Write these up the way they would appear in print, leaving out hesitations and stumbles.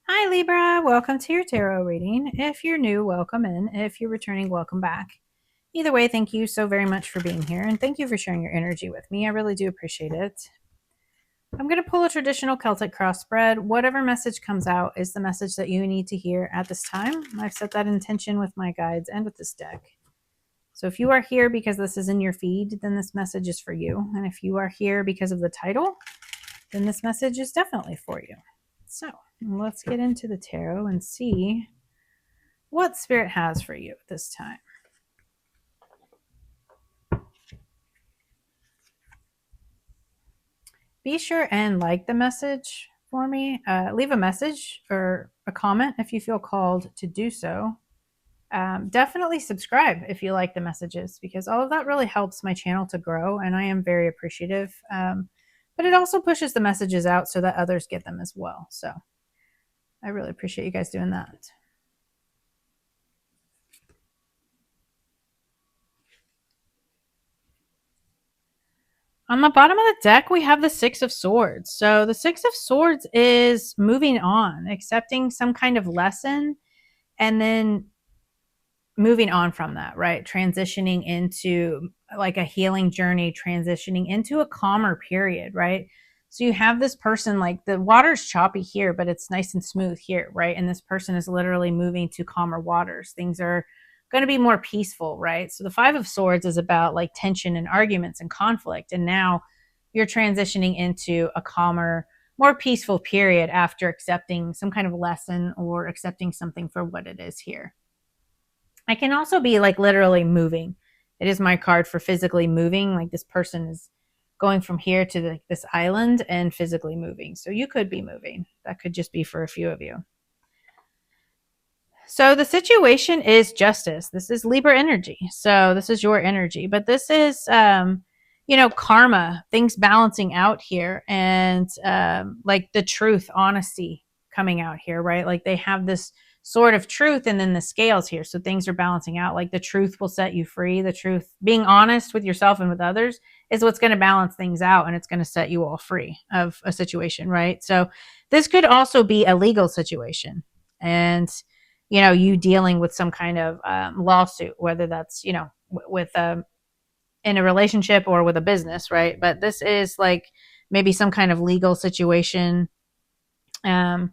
Hi Libra, welcome to your tarot reading. If you're new, welcome in. If you're returning, welcome back. Either way, thank you so very much for being here and thank you for sharing your energy with me. I really do appreciate it. I'm going to pull a traditional Celtic cross spread. Whatever message comes out is the message that you need to hear at this time. I've set that intention with my guides and with this deck. So if you are here because this is in your feed, then this message is for you. And if you are here because of the title, then this message is definitely for you. So let's get into the tarot and see what Spirit has for you this time. Be sure and like the message for me. Leave a message or a comment if you feel called to do so. Definitely subscribe if you like the messages, because all of that really helps my channel to grow, and I am very appreciative. But it also pushes the messages out so that others get them as well. So I really appreciate you guys doing that. On the bottom of the deck, we have the Six of Swords. So the Six of Swords is moving on, accepting some kind of lesson, and then moving on from that, right? Transitioning into like a healing journey, transitioning into a calmer period, right? So you have this person, like the water's choppy here, but it's nice and smooth here, right? And this person is literally moving to calmer waters. Things are going to be more peaceful, right? So the Five of Swords is about like tension and arguments and conflict. And now you're transitioning into a calmer, more peaceful period after accepting some kind of lesson or accepting something for what it is here. I can also be like literally moving. It is my card for physically moving. Like this person is going from here to this island and physically moving. So you could be moving. That could just be for a few of you. So the situation is justice. This is Libra energy. So this is your energy, but this is, karma, things balancing out here, and like the truth, honesty coming out here, right? Like they have this sort of truth and then the scales here. So things are balancing out. Like the truth will set you free. The truth, being honest with yourself and with others, is what's going to balance things out, and it's going to set you all free of a situation, right? So this could also be a legal situation. And you dealing with some kind of lawsuit, whether that's with in a relationship or with a business, right? But this is like maybe some kind of legal situation um,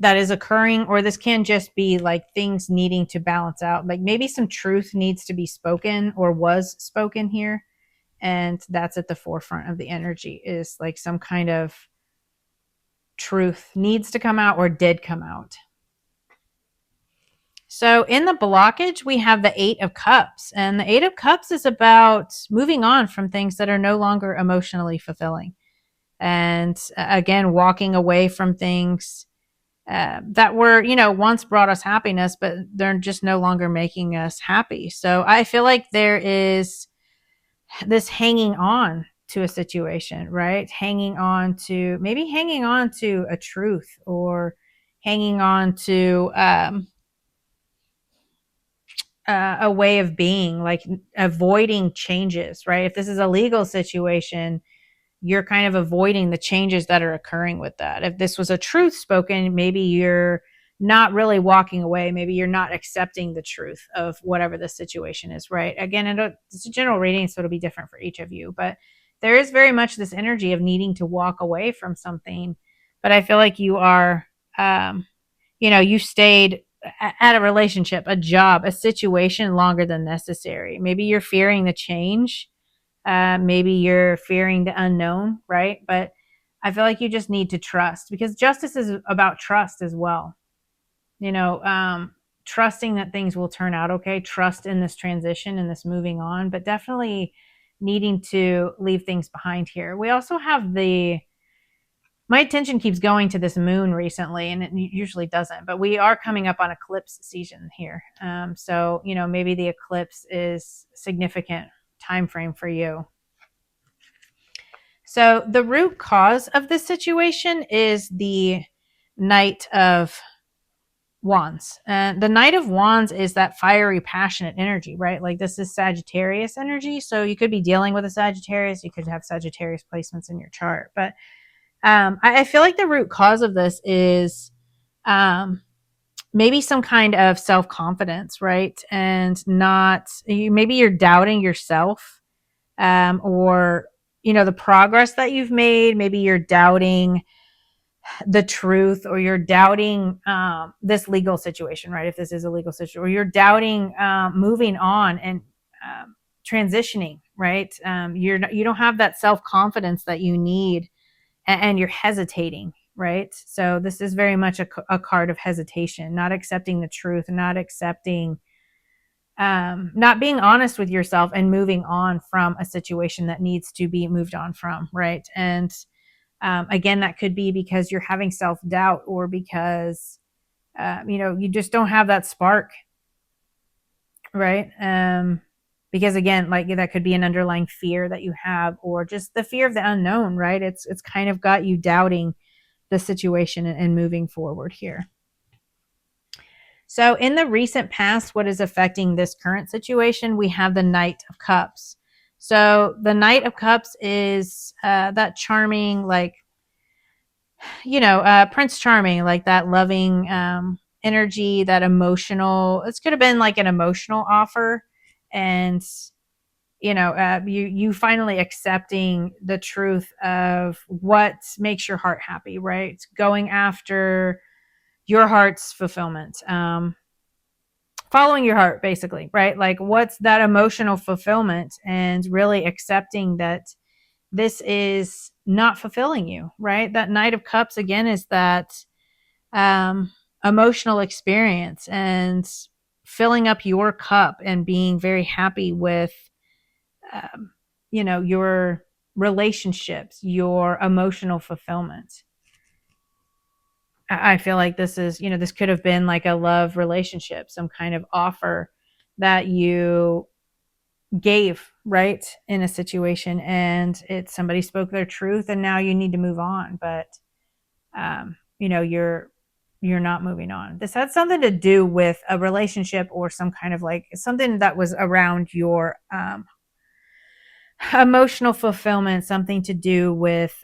that is occurring, or this can just be like things needing to balance out. Like maybe some truth needs to be spoken or was spoken here, and that's at the forefront of the energy, is like some kind of truth needs to come out or did come out. So in the blockage, we have the Eight of Cups. And the Eight of Cups is about moving on from things that are no longer emotionally fulfilling. And again, walking away from things that were, once brought us happiness, but they're just no longer making us happy. So I feel like there is this hanging on to a situation, right? Hanging on to a truth, or hanging on to, a way of being, like avoiding changes, right? If this is a legal situation, you're kind of avoiding the changes that are occurring with that. If this was a truth spoken, maybe you're not really walking away. Maybe you're not accepting the truth of whatever the situation is, right? Again, it's a general reading, so it'll be different for each of you, but there is very much this energy of needing to walk away from something. But I feel like you are, you stayed at a relationship, a job, a situation longer than necessary. Maybe you're fearing the change. Maybe you're fearing the unknown, right? But I feel like you just need to trust, because justice is about trust as well. Trusting that things will turn out okay, trust in this transition and this moving on, but definitely needing to leave things behind here. We also have my attention keeps going to this moon recently, and it usually doesn't, but we are coming up on eclipse season here. So, maybe the eclipse is a significant time frame for you. So the root cause of this situation is the Knight of Wands. And the Knight of Wands is that fiery, passionate energy, right? Like this is Sagittarius energy. So you could be dealing with a Sagittarius. You could have Sagittarius placements in your chart, but I feel like the root cause of this is um, maybe some kind of self-confidence, right? And maybe you're doubting yourself, or, the progress that you've made. Maybe you're doubting the truth, or you're doubting this legal situation, right? If this is a legal situation, or you're doubting moving on and transitioning, right? You don't have that self-confidence that you need, and you're hesitating, right? So this is very much a card of hesitation, not accepting the truth, not accepting, not being honest with yourself, and moving on from a situation that needs to be moved on from, right? And again, that could be because you're having self-doubt, or because you just don't have that spark, right? Because again, like, that could be an underlying fear that you have, or just the fear of the unknown, right? It's kind of got you doubting the situation and moving forward here. So in the recent past, what is affecting this current situation? We have the Knight of Cups. So the Knight of Cups is that charming, like, Prince Charming, like that loving energy, that emotional. This could have been like an emotional offer, and you finally accepting the truth of what makes your heart happy, right? Going after your heart's fulfillment, following your heart, basically, right? Like, what's that emotional fulfillment, and really accepting that this is not fulfilling you, right? That Knight of Cups, again, is that emotional experience, and filling up your cup, and being very happy with, your relationships, your emotional fulfillment. I feel like this could have been like a love relationship, some kind of offer that you gave, right, in a situation, and somebody spoke their truth, and now you need to move on, but you're not moving on. This had something to do with a relationship, or some kind of like something that was around your emotional fulfillment, something to do with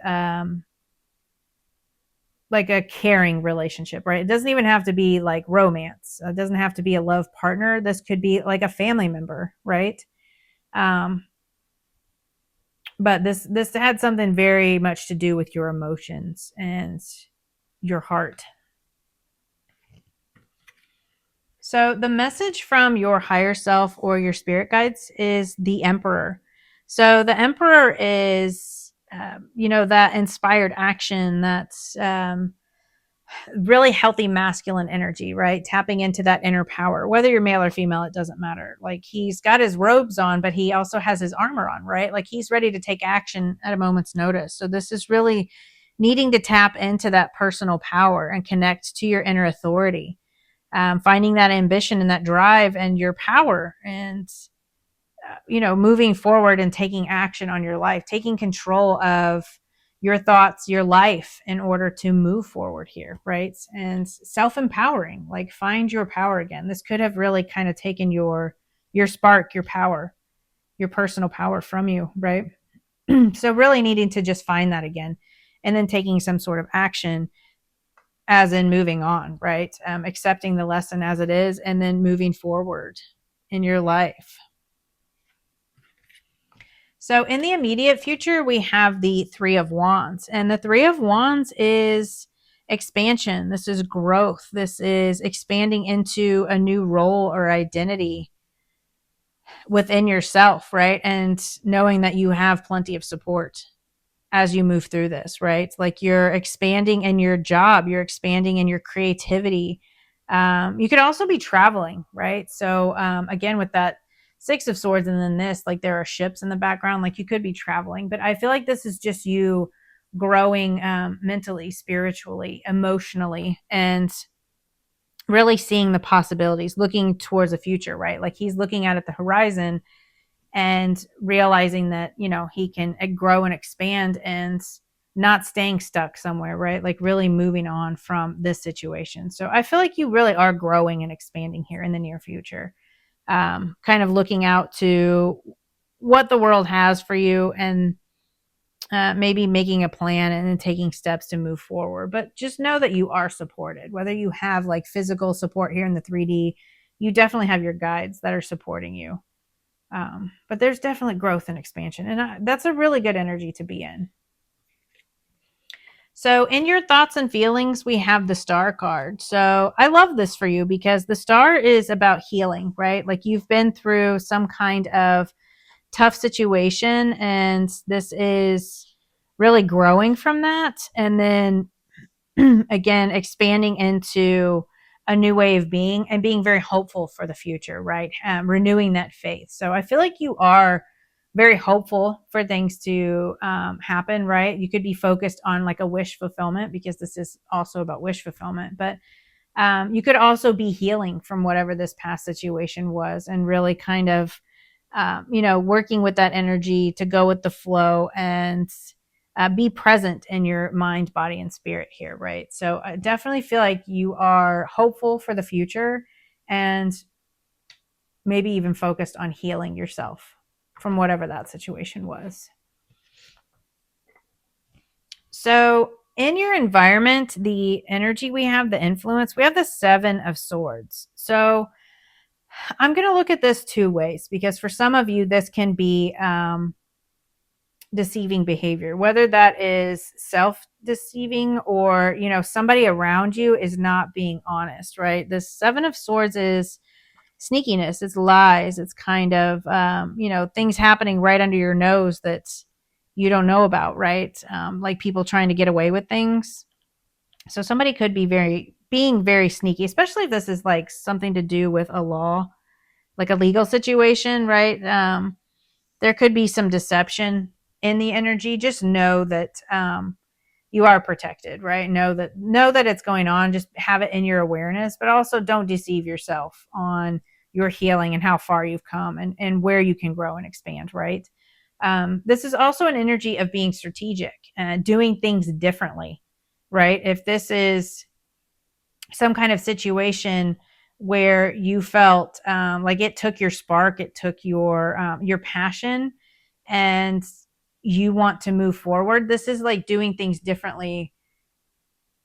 like a caring relationship, right? It doesn't even have to be like romance. It doesn't have to be a love partner. This could be like a family member, right? Um, but this had something very much to do with your emotions and your heart. So the message from your higher self, or your spirit guides, is the Emperor. So the Emperor is, that inspired action, that's really healthy masculine energy, right? Tapping into that inner power. Whether you're male or female, it doesn't matter. Like, he's got his robes on, but he also has his armor on, right? Like, he's ready to take action at a moment's notice. So this is really needing to tap into that personal power and connect to your inner authority, finding that ambition and that drive and your power, and moving forward and taking action on your life, taking control of your thoughts, your life, in order to move forward here, right? And self-empowering, like, find your power again. This could have really kind of taken your spark, your power, your personal power from you, right? So really needing to just find that again, and then taking some sort of action, as in moving on, right? Accepting the lesson as it is, and then moving forward in your life. So in the immediate future, we have the Three of Wands, and the Three of Wands is expansion. This is growth. This is expanding into a new role or identity within yourself, right? And knowing that you have plenty of support as you move through this, right? Like, you're expanding in your job, you're expanding in your creativity. You could also be traveling, right? So again, with that Six of Swords, and then this, like, there are ships in the background, like, you could be traveling, but I feel like this is just you growing mentally, spiritually, emotionally, and really seeing the possibilities, looking towards the future, right? Like, he's looking out at the horizon and realizing that, he can grow and expand, and not staying stuck somewhere, right? Like, really moving on from this situation. So I feel like you really are growing and expanding here in the near future, kind of looking out to what the world has for you, and maybe making a plan and then taking steps to move forward. But just know that you are supported. Whether you have like physical support here in the 3D, you definitely have your guides that are supporting you. But there's definitely growth and expansion, and that's a really good energy to be in. So, in your thoughts and feelings, we have the star card. So, I love this for you because the star is about healing, right? Like you've been through some kind of tough situation, and this is really growing from that. And then again, expanding into a new way of being and being very hopeful for the future, right? Renewing that faith. So I feel like you are very hopeful for things to happen, right? You could be focused on like a wish fulfillment because this is also about wish fulfillment, but you could also be healing from whatever this past situation was and really kind of, working with that energy to go with the flow and be present in your mind, body, and spirit here, right? So I definitely feel like you are hopeful for the future and maybe even focused on healing yourself from whatever that situation was. So in your environment, the energy we have, the influence, we have the 7 of Swords. So I'm going to look at this 2 ways because for some of you, this can be deceiving behavior, whether that is self-deceiving or, somebody around you is not being honest, right? The 7 of Swords is sneakiness, it's lies, it's kind of, things happening right under your nose that you don't know about, right? Like people trying to get away with things. So somebody could be being very sneaky, especially if this is like something to do with a law, like a legal situation, right? There could be some deception in the energy. Just know that you are protected, right? Know that it's going on. Just have it in your awareness, but also don't deceive yourself on your healing and how far you've come and where you can grow and expand, right? This is also an energy of being strategic and doing things differently, right? If this is some kind of situation where you felt like it took your spark, it took your passion, and you want to move forward. This is like doing things differently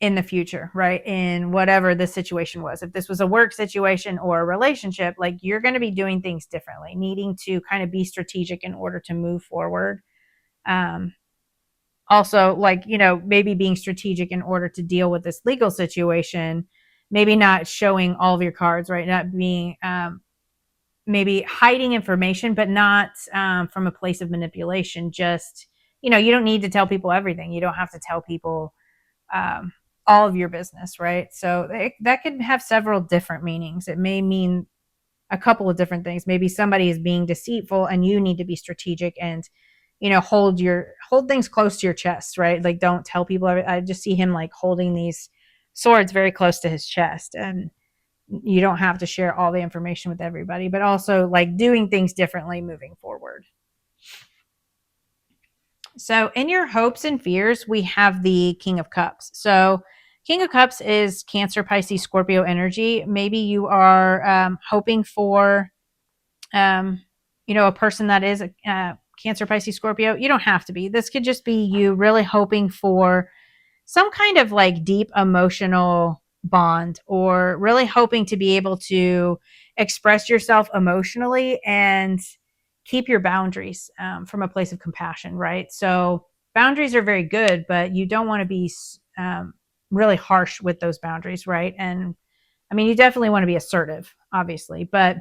in the future, right? In whatever the situation was. If this was a work situation or a relationship, like you're going to be doing things differently, needing to kind of be strategic in order to move forward. Um, Also, like, maybe being strategic in order to deal with this legal situation, maybe not showing all of your cards, right? Not being, maybe hiding information, but not from a place of manipulation. Just, you don't need to tell people everything. You don't have to tell people um, all of your business, right? So that could have several different meanings. It may mean a couple of different things. Maybe somebody is being deceitful and you need to be strategic and, hold things close to your chest, right? Like don't tell people I just see him like holding these swords very close to his chest, and you don't have to share all the information with everybody, but also like doing things differently moving forward. So in your hopes and fears, we have the King of Cups. So King of Cups is Cancer, Pisces, Scorpio energy. Maybe you are hoping for, a person that is a Cancer, Pisces, Scorpio. You don't have to be. This could just be you really hoping for some kind of like deep emotional bond, or really hoping to be able to express yourself emotionally and keep your boundaries from a place of compassion, right? So boundaries are very good, but you don't want to be really harsh with those boundaries, right? And I mean, you definitely want to be assertive, obviously, but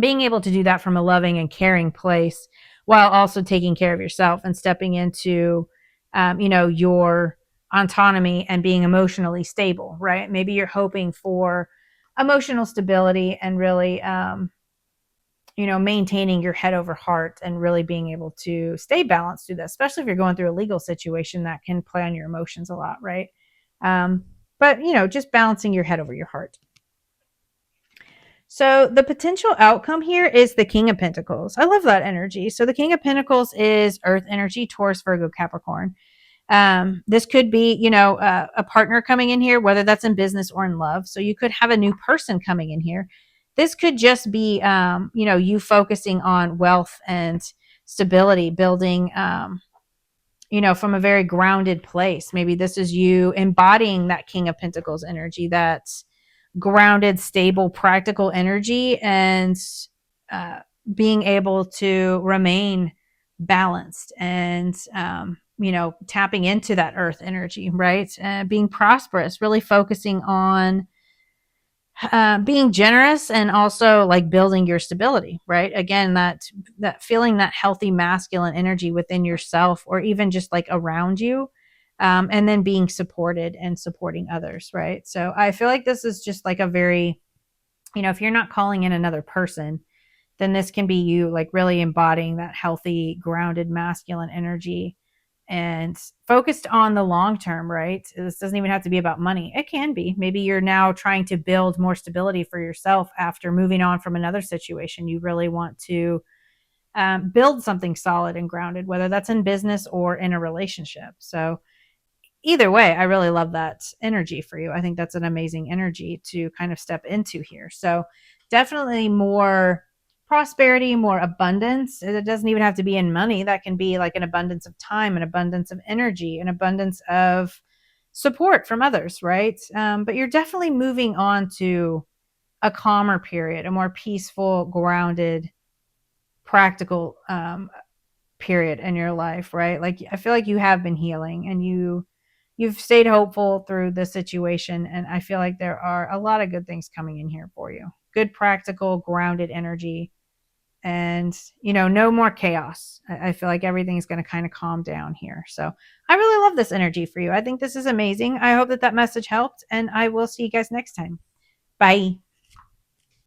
being able to do that from a loving and caring place while also taking care of yourself and stepping into, your autonomy and being emotionally stable, right? Maybe you're hoping for emotional stability and really, maintaining your head over heart and really being able to stay balanced through this, especially if you're going through a legal situation that can play on your emotions a lot, right? But, just balancing your head over your heart. So the potential outcome here is the King of Pentacles. I love that energy. So the King of Pentacles is Earth energy, Taurus, Virgo, Capricorn. This could be, a partner coming in here, whether that's in business or in love. So you could have a new person coming in here. This could just be, you focusing on wealth and stability, building, from a very grounded place. Maybe this is you embodying that King of Pentacles energy, that's grounded, stable, practical energy, and uh, being able to remain balanced and, tapping into that earth energy, right? Being prosperous, really focusing on being generous, and also like building your stability, right? Again, that feeling that healthy masculine energy within yourself, or even just like around you, and then being supported and supporting others, right? So I feel like this is just like a very, if you're not calling in another person, then this can be you like really embodying that healthy, grounded masculine energy, and focused on the long term, right? This doesn't even have to be about money. It can be. Maybe you're now trying to build more stability for yourself after moving on from another situation. You really want to build something solid and grounded, whether that's in business or in a relationship. So either way, I really love that energy for you. I think that's an amazing energy to kind of step into here. So definitely more prosperity, more abundance. It doesn't even have to be in money. That can be like an abundance of time, an abundance of energy, an abundance of support from others, right? But you're definitely moving on to a calmer period, a more peaceful, grounded, practical period in your life, right? Like I feel like you have been healing, and you've stayed hopeful through the situation, and I feel like there are a lot of good things coming in here for you. Good, practical, grounded energy, and no more chaos. I feel like everything's going to kind of calm down here. So I really love this energy for you. I think this is amazing. I hope that message helped, and I will see you guys next time. Bye.